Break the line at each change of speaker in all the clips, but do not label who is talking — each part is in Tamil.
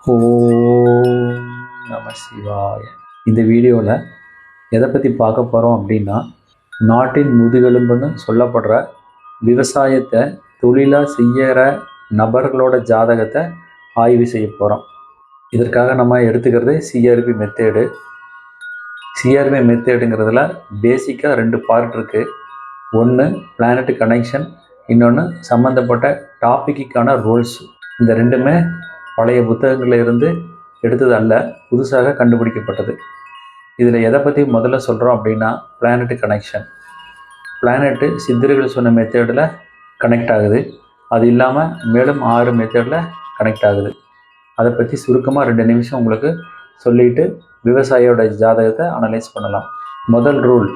ஓம் நம சிவாய. இந்த வீடியோவில் எதை பற்றி பார்க்க போகிறோம் அப்படின்னா, நாட்டின் முதுகெலும்புன்னு சொல்லப்படுற விவசாயத்தை தொழிலாக செய்கிற நபர்களோட ஜாதகத்தை ஆய்வு செய்ய போகிறோம். இதற்காக நம்ம எடுத்துக்கிறது சிஆர்பி மெத்தேடு. சிஆர்பி மெத்தேடுங்கிறதுல பேசிக்காக 2 பார்ட் இருக்குது. ஒன்று பிளானட் கனெக்ஷன், இன்னொன்று சம்மந்தப்பட்ட டாப்பிக்கான ரூல்ஸ். இந்த ரெண்டுமே பழைய புத்தகங்களில் இருந்து எடுத்தது அல்ல, புதுசாக கண்டுபிடிக்கப்பட்டது. இதில் எதை பற்றி முதல்ல சொல்கிறோம் அப்படின்னா, பிளானட் கனெக்ஷன். பிளானட்டு சித்தர்கள் சொன்ன மெத்தேடில் கனெக்ட் ஆகுது. அது இல்லாமல் மேலும் 6 மெத்தேடில் கனெக்ட் ஆகுது. அதை பற்றி சுருக்கமாக 2 நிமிஷம் உங்களுக்கு சொல்லிவிட்டு விவசாயியோட ஜாதகத்தை அனலைஸ் பண்ணலாம். முதல் ரூல்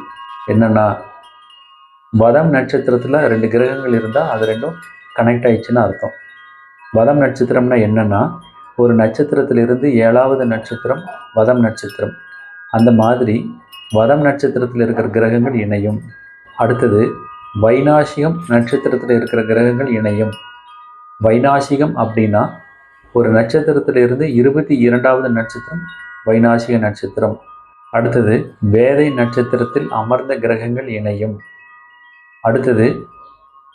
என்னென்னா, வதம் நட்சத்திரத்தில் 2 கிரகங்கள் இருந்தால் அது ரெண்டும் கனெக்ட் ஆயிடுச்சுன்னு அர்த்தம். வதம் நட்சத்திரம்னா என்னென்னா, ஒரு நட்சத்திரத்திலிருந்து 7வது நட்சத்திரம் வதம் நட்சத்திரம். அந்த மாதிரி வதம் நட்சத்திரத்தில் இருக்கிற கிரகங்கள் இணையும். அடுத்தது வைநாசிகம் நட்சத்திரத்தில் இருக்கிற கிரகங்கள் இணையும். வைநாசிகம் அப்படின்னா ஒரு நட்சத்திரத்திலிருந்து 22வது நட்சத்திரம் வைநாசிக நட்சத்திரம். அடுத்தது வேதை நட்சத்திரத்தில் அமர்ந்த கிரகங்கள் இணையும். அடுத்தது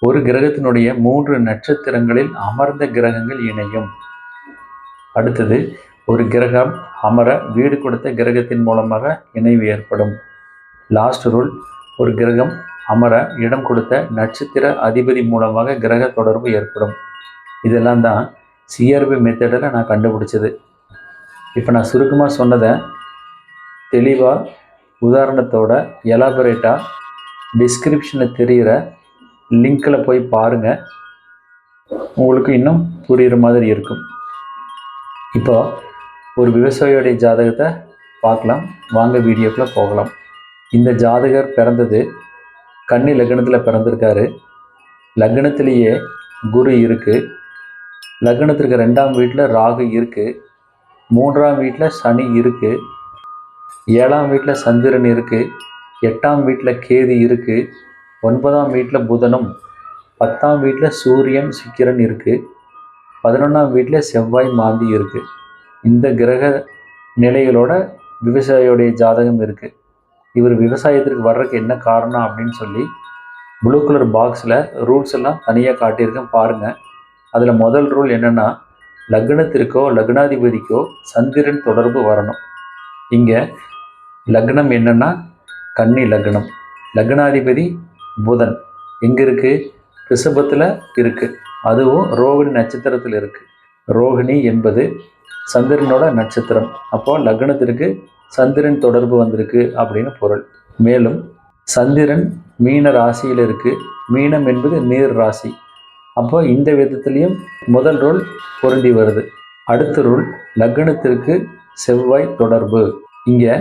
ஒரு கிரகத்தினுடைய 3 நட்சத்திரங்களில் அமர்ந்த கிரகங்கள் இணையும். அடுத்தது ஒரு கிரகம் அமர வீடு கொடுத்த கிரகத்தின் மூலமாக இணைவு ஏற்படும். லாஸ்ட் ரூல், ஒரு கிரகம் அமர இடம் கொடுத்த நட்சத்திர அதிபதி மூலமாக கிரக தொடர்பு ஏற்படும். இதெல்லாம் தான் சிஆர்பி மெத்தடில் நான் கண்டுபிடிச்சது. இப்போ நான் சுருக்கமாக சொன்னதை தெளிவாக உதாரணத்தோட எலாபரேட்டாக டிஸ்கிரிப்ஷனில் தெரிகிற லிங்கில் போய் பாருங்கள், உங்களுக்கு இன்னும் புரிகிற மாதிரி இருக்கும். இப்போ ஒரு விவசாயியோடைய ஜாதகத்தை பார்க்கலாம், வாங்க வீடியோக்குள்ளே போகலாம். இந்த ஜாதகர் பிறந்தது கன்னி லக்னத்தில் பிறந்திருக்காரு. லக்னத்திலேயே குரு இருக்குது. லக்னத்திற்கு 2ஆம் வீட்டில் ராகு இருக்குது. 3ஆம் வீட்டில் சனி இருக்குது. 7ஆம் வீட்டில் சந்திரன் இருக்குது. 8ஆம் வீட்டில் கேது இருக்குது. 9ஆம் வீட்டில் புதனும், 10ஆம் வீட்டில் சூரியன் சுக்கிரன் இருக்குது. 11ஆம் வீட்டில் செவ்வாய் மாந்தி இருக்குது. இந்த கிரக நிலைகளோட விவசாயியோடைய ஜாதகம் இருக்குது. இவர் விவசாயத்திற்கு வர்றதுக்கு என்ன காரணம் அப்படின்னு சொல்லி ப்ளூ கலர் பாக்ஸில் ரூல்ஸ் எல்லாம் தனியாக காட்டியிருக்கேன், பாருங்கள். அதில் முதல் ரூல் என்னென்னா, லக்னத்திற்கோ லக்னாதிபதிக்கோ சந்திரன் தொடர்பு வரணும். இங்கே லக்னம் என்னென்னா கன்னி லக்னம். லக்னாதிபதி புதன் எங்கே இருக்குது? ரிஷபத்தில் இருக்குது. அதுவும் ரோகிணி நட்சத்திரத்தில் இருக்குது. ரோகிணி என்பது சந்திரனோட நட்சத்திரம். அப்போது லக்னத்திற்கு சந்திரன் தொடர்பு வந்திருக்கு அப்படின்னு பொருள். மேலும் சந்திரன் மீன ராசியில் இருக்குது. மீனம் என்பது நீர் ராசி. அப்போ இந்த விதத்துலேயும் முதல் ரூல் பொருந்தி வருது. அடுத்த ரூல், லக்னத்திற்கு செவ்வாய் தொடர்பு. இங்கே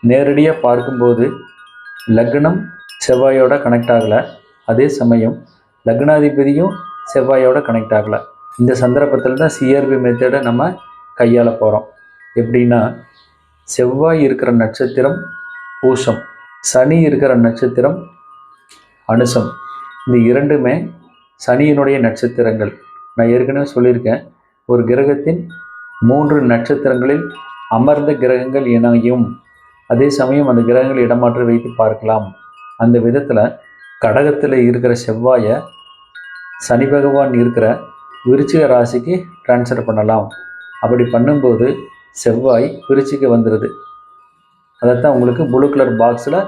நேரடியாக பார்க்கும்போது லக்னம் செவ்வாயோட கனெக்ட் ஆகலை. அதே சமயம் லக்னாதிபதியும் செவ்வாயோட கனெக்ட் ஆகலை. இந்த சந்தர்ப்பத்தில் தான் சிஆர்பி மெத்தடை நம்ம கையாள போகிறோம். எப்படின்னா, செவ்வாய் இருக்கிற நட்சத்திரம் பூசம், சனி இருக்கிற நட்சத்திரம் அனுசம். இந்த இரண்டுமே சனியினுடைய நட்சத்திரங்கள். நான் ஏற்கனவே சொல்லியிருக்கேன், ஒரு கிரகத்தின் 3 நட்சத்திரங்களில் அமர்ந்த கிரகங்கள் இணையும். அதே சமயம் அந்த கிரகங்கள் இடமாற்றி வைத்து பார்க்கலாம். அந்த விதத்தில் கடகத்தில் இருக்கிற செவ்வாயை சனி பகவான் இருக்கிற விருச்சிக ராசிக்கு ட்ரான்ஸ்ஃபர் பண்ணலாம். அப்படி பண்ணும்போது செவ்வாய் விருச்சிக்கு வந்துடுது. அதைத்தான் உங்களுக்கு ப்ளூ கலர் பாக்ஸில்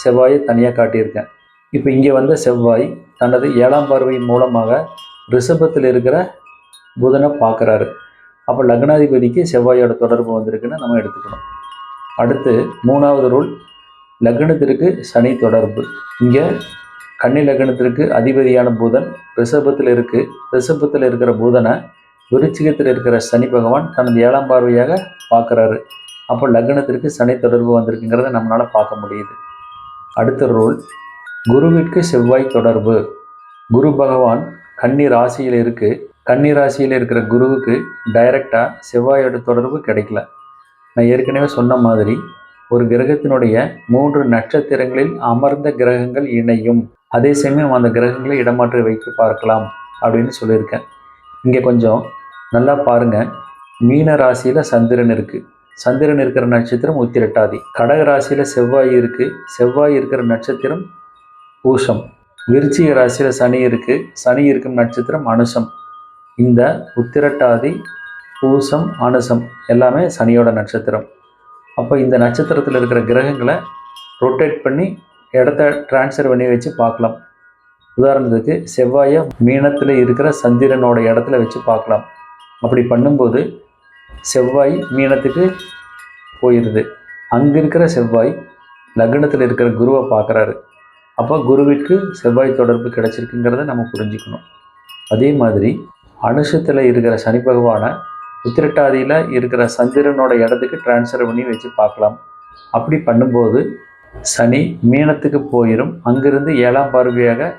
செவ்வாயை தனியாக காட்டியிருக்கேன். இப்போ இங்கே வந்த செவ்வாய் தனது 7ஆம் பார்வையின் மூலமாக ரிஷபத்தில் இருக்கிற புதனை பார்க்குறாரு. அப்போ லக்னாதிபதிக்கு செவ்வாயோட தொடர்பு வந்திருக்குன்னு நம்ம எடுத்துக்கணும். அடுத்து 3வது ரூல், லக்னத்திற்கு சனி தொடர்பு. இங்கே கன்னி லக்னத்திற்கு அதிபதியான புதன் ரிஷபத்தில் இருக்குது. ரிஷபத்தில் இருக்கிற புதனை விருச்சிகத்தில் இருக்கிற சனி பகவான் தனது 7ஆம் பார்வையாக பார்க்குறாரு. அப்போ லக்னத்திற்கு சனி தொடர்பு வந்திருக்குங்கிறத நம்மளால் பார்க்க முடியுது. அடுத்த ரூல், குருவிற்கு செவ்வாய் தொடர்பு. குரு பகவான் கன்னி ராசியில் இருக்குது. கன்னி ராசியில் இருக்கிற குருவுக்கு டைரெக்டாக செவ்வாயோட தொடர்பு கிடைக்கல. நான் ஏற்கனவே சொன்ன மாதிரி ஒரு கிரகத்தினுடைய 3 நட்சத்திரங்களில் அமர்ந்த கிரகங்கள் இணையும். அதே சமயம் அந்த கிரகங்களை இடமாற்றி வைத்து பார்க்கலாம் அப்படின்னு சொல்லியிருக்கேன். இங்கே கொஞ்சம் நல்லா பாருங்கள். மீன ராசியில் சந்திரன் இருக்குது. சந்திரன் இருக்கிற நட்சத்திரம் உத்திரட்டாதி. கடக ராசியில் செவ்வாய் இருக்குது. செவ்வாய் இருக்கிற நட்சத்திரம் பூசம். விருச்சிக ராசியில் சனி இருக்குது. சனி இருக்கும் நட்சத்திரம் அனுசம். இந்த உத்திரட்டாதி, பூசம், அனுசம் எல்லாமே சனியோட நட்சத்திரம். அப்போ இந்த நட்சத்திரத்தில் இருக்கிற கிரகங்களை ரொட்டேட் பண்ணி இடத்த டிரான்ஸ்ஃபர் பண்ணி வச்சு பார்க்கலாம். உதாரணத்துக்கு செவ்வாயை மீனத்தில் இருக்கிற சந்திரனோட இடத்துல வச்சு பார்க்கலாம். அப்படி பண்ணும்போது செவ்வாய் மீனத்துக்கு போயிடுது. அங்கே இருக்கிற செவ்வாய் லக்னத்தில் இருக்கிற குருவை பார்க்குறாரு. அப்போ குருவிற்கு செவ்வாய் தொடர்பு கிடச்சிருக்குங்கிறத நம்ம புரிஞ்சுக்கணும். அதே மாதிரி அனுஷத்தில் இருக்கிற சனி பகவானை உத்திரட்டாதியில் இருக்கிற சந்திரனோட இடத்துக்கு டிரான்ஸ்ஃபர் பண்ணி வச்சு பார்க்கலாம். அப்படி பண்ணும்போது சனி மீனத்துக்கு போயிடும். அங்கிருந்து 7ஆம் பார்வையாக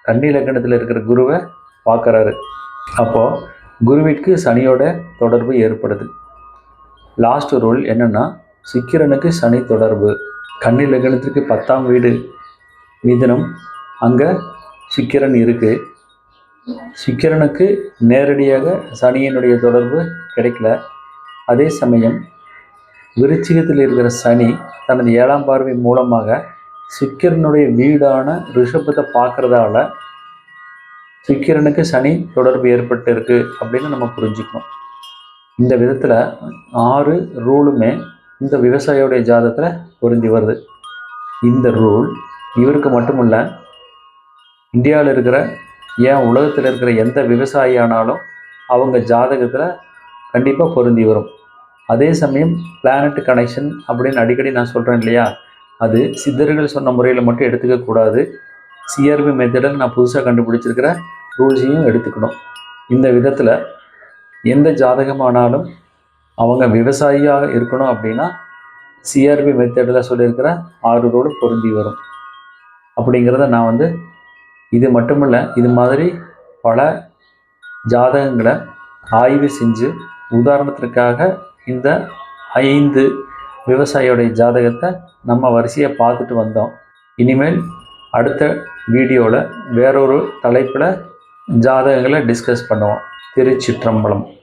கன்னி லக்னத்தில் இருக்கிற குருவை பார்க்குறாரு. அப்போது குருவிற்கு சனியோட தொடர்பு ஏற்படுது. லாஸ்ட் ரூல் என்னென்னா, சுக்கிரனுக்கு சனி தொடர்பு. கன்னி லக்னத்திற்கு 10ஆம் வீடு மிதுனம், அங்கே சுக்கிரன் இருக்குது. சுக்கிரனுக்கு நேரடியாக சனியினுடைய தொடர்பு கிடைக்கல. அதே சமயம் விருச்சிகத்தில் இருக்கிற சனி தனது 7ஆம் பார்வை மூலமாக சுக்கிரனுடைய வீடான ரிஷபத்தை பார்க்குறதால சுக்கிரனுக்கு சனி தொடர்பு ஏற்பட்டு இருக்கு அப்படின்னு நம்ம புரிஞ்சுக்கணும். இந்த விதத்தில் 6 ரூலுமே இந்த விவசாயியோடைய ஜாதகத்தில் பொருந்தி வருது. இந்த ரூல் இவருக்கு மட்டுமல்ல, இந்தியாவில் இருக்கிற உலகத்தில் இருக்கிற எந்த விவசாயியானாலும் அவங்க ஜாதகத்தில் கண்டிப்பாக பொருந்தி வரும். அதே சமயம் பிளானட் கனெக்ஷன் அப்படின்னு அடிக்கடி நான் சொல்கிறேன் இல்லையா, அது சித்தர்கள் சொன்ன முறையில் மட்டும் எடுத்துக்கக்கூடாது. சிஆர்பி மெத்தடில் நான் புதுசாக கண்டுபிடிச்சிருக்கிற ரூல்ஸையும் எடுத்துக்கணும். இந்த விதத்தில் எந்த ஜாதகமானாலும் அவங்க விவசாயியாக இருக்கணும் அப்படின்னா சிஆர்பி மெத்தடில் சொல்லியிருக்கிற 6 ரூலும் பொருந்தி வரும். அப்படிங்கிறத நான் இது மட்டுமில்லை, இது மாதிரி பல ஜாதகங்களை ஆய்வு செஞ்சு உதாரணத்திற்காக இந்த 5 விவசாயியோடைய ஜாதகத்தை நம்ம வரிசையை பார்த்துட்டு வந்தோம். இனிமேல் அடுத்த வீடியோவில் வேறொரு தலைப்பில் ஜாதகங்களை டிஸ்கஸ் பண்ணுவோம். திருச்சிற்றம்பலம்.